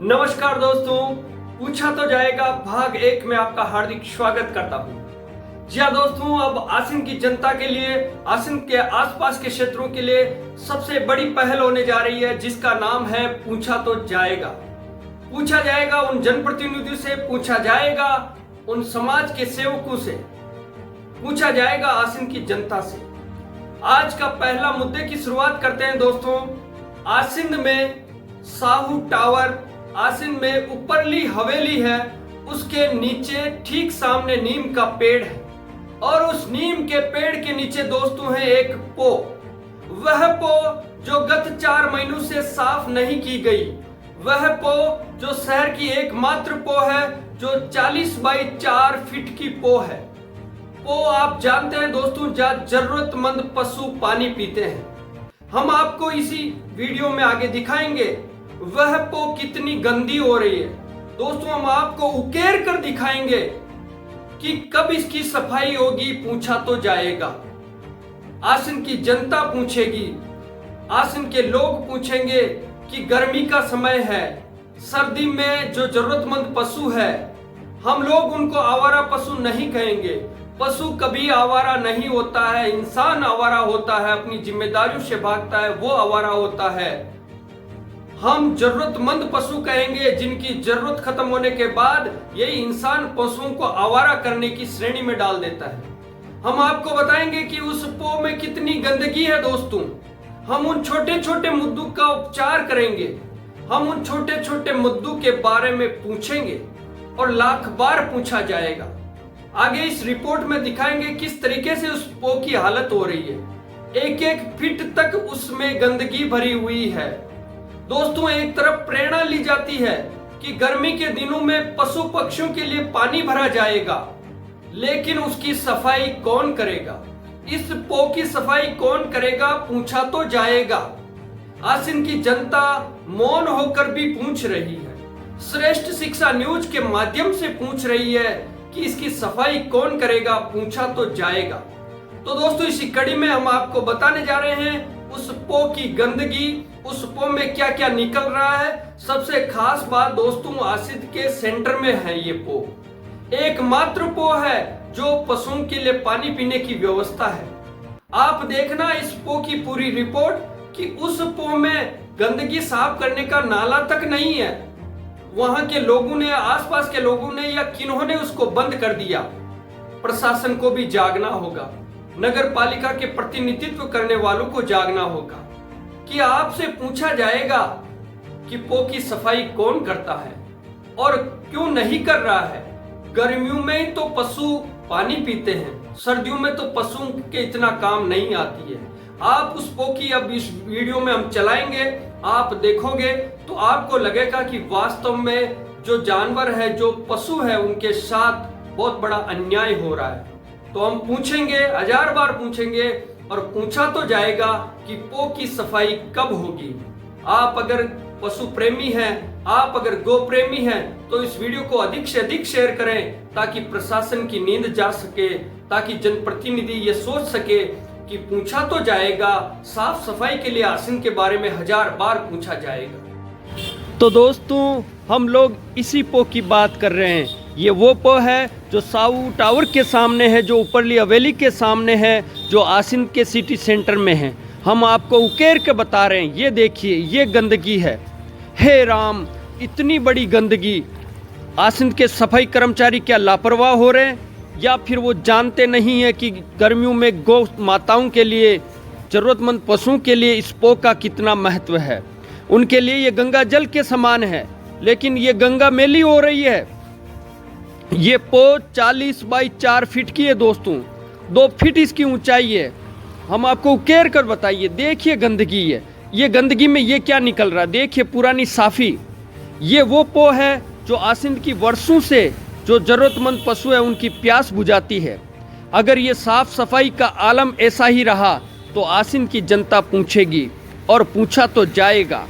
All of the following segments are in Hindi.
नमस्कार दोस्तों, पूछा तो जाएगा भाग 1 में आपका हार्दिक स्वागत करता हूं। जी हाँ दोस्तों, अब आसिन की जनता के लिए, आसिन के आसपास के क्षेत्रों के लिए सबसे बड़ी पहल होने जा रही है, जिसका नाम है पूछा तो जाएगा। पूछा जाएगा उन जनप्रतिनिधियों से, पूछा जाएगा उन समाज के सेवकों से, पूछा जाएगा आसिन की जनता से। आज का पहला मुद्दे की शुरुआत करते हैं दोस्तों। आसिन में साहू टावर, आसिन में ऊपरली हवेली है, उसके नीचे ठीक सामने नीम का पेड़ है और उस नीम के पेड़ के नीचे दोस्तों है एक पो। वह पो जो गत 4 महीनों से साफ नहीं की गई, वह पो जो शहर की एकमात्र पो है, जो 40 बाई 4 फीट की पो है। पो आप जानते हैं दोस्तों, जहां जरूरतमंद पशु पानी पीते हैं। हम आपको इसी वीडियो में आगे दिखाएंगे वह पो कितनी गंदी हो रही है। दोस्तों हम आपको उकेर कर दिखाएंगे कि कब इसकी सफाई होगी। पूछा तो जाएगा, आसिन की जनता पूछेगी, आसिन के लोग पूछेंगे कि गर्मी का समय है, सर्दी में जो जरूरतमंद पशु है, हम लोग उनको आवारा पशु नहीं कहेंगे। पशु कभी आवारा नहीं होता है, इंसान आवारा होता है, अपनी जिम्मेदारियों से भागता है, वो आवारा होता है। हम जरूरतमंद पशु कहेंगे, जिनकी जरूरत खत्म होने के बाद यही इंसान पशुओं को आवारा करने की श्रेणी में डाल देता है। हम आपको बताएंगे कि उस पो में कितनी गंदगी है दोस्तों। हम उन छोटे छोटे मुद्दों का उपचार करेंगे, हम उन छोटे छोटे मुद्दों के बारे में पूछेंगे और लाख बार पूछा जाएगा। आगे इस रिपोर्ट में दिखाएंगे किस तरीके से उस पो की हालत हो रही है। 1-1 फीट तक उसमें गंदगी भरी हुई है दोस्तों। एक तरफ प्रेरणा ली जाती है कि गर्मी के दिनों में पशु पक्षियों के लिए पानी भरा जाएगा, लेकिन उसकी सफाई कौन करेगा? इस पो की सफाई कौन करेगा? पूछा तो जाएगा। आसिन की जनता मौन होकर भी पूछ रही है, श्रेष्ठ शिक्षा न्यूज के माध्यम से पूछ रही है कि इसकी सफाई कौन करेगा। पूछा तो जाएगा। तो दोस्तों इसी कड़ी में हम आपको बताने जा रहे हैं उस पो की गंदगी, उस पो में क्या क्या निकल रहा है। सबसे खास बात दोस्तों, आसिन के सेंटर में है ये पो, एकमात्र पो है जो पशुओं के लिए पानी पीने की व्यवस्था है। आप देखना इस पो की पूरी रिपोर्ट कि उस पो में गंदगी साफ करने का नाला तक नहीं है। वहां के लोगों ने, आसपास के लोगों ने या किन्होंने उसको बंद कर दिया। प्रशासन को भी जागना होगा, नगर पालिका के प्रतिनिधित्व करने वालों को जागना होगा कि आपसे पूछा जाएगा कि पो की सफाई कौन करता है और क्यों नहीं कर रहा है। गर्मियों में ही तो पशु पानी पीते हैं, सर्दियों में तो पशुओं के इतना काम नहीं आती है। आप उस पो की अब इस वीडियो में हम चलाएंगे, आप देखोगे तो आपको लगेगा कि वास्तव में जो जानवर है, जो पशु है, उनके साथ बहुत बड़ा अन्याय हो रहा है। तो हम पूछेंगे, 1000 बार पूछेंगे और पूछा तो जाएगा कि पो की सफाई कब होगी। आप अगर पशु प्रेमी हैं, आप अगर गो प्रेमी हैं, तो इस वीडियो को अधिक से अधिक शेयर करें ताकि प्रशासन की नींद जा सके, ताकि जनप्रतिनिधि ये सोच सके कि पूछा तो जाएगा। साफ सफाई के लिए आसिन के बारे में 1000 बार पूछा जाएगा। तो दोस्तों हम लोग इसी पो की बात कर रहे हैं। ये वो पो है जो साहू टावर के सामने है, जो ऊपरली हवेली के सामने है, जो आसिन के सिटी सेंटर में है। हम आपको उकेर के बता रहे हैं, ये देखिए ये गंदगी है। हे राम, इतनी बड़ी गंदगी। आसिन के सफाई कर्मचारी क्या लापरवाह हो रहे हैं, या फिर वो जानते नहीं है कि गर्मियों में गौ माताओं के लिए, जरूरतमंद पशुओं के लिए इस पो का कितना महत्व है। उनके लिए ये गंगा जल के समान है, लेकिन ये गंगा मैली हो रही है। ये पो 40 बाई 4 फीट की है दोस्तों, 2 फीट इसकी ऊंचाई है। हम आपको उकेर कर बताइए, देखिए गंदगी है। ये गंदगी में ये क्या निकल रहा है, देखिए पुरानी साफी। ये वो पो है जो आसिन की वर्षों से जो जरूरतमंद पशु है उनकी प्यास बुझाती है। अगर ये साफ सफाई का आलम ऐसा ही रहा तो आसिन की जनता पूछेगी और पूछा तो जाएगा।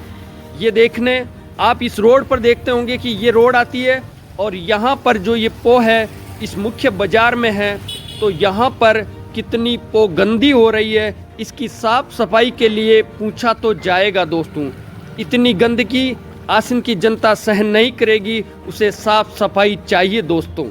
ये देखने आप इस रोड पर देखते होंगे कि ये रोड आती है और यहाँ पर जो ये पो है इस मुख्य बाजार में है, तो यहाँ पर कितनी पो गंदी हो रही है। इसकी साफ सफाई के लिए पूछा तो जाएगा दोस्तों। इतनी गंदगी आसिन की जनता सहन नहीं करेगी, उसे साफ सफाई चाहिए दोस्तों।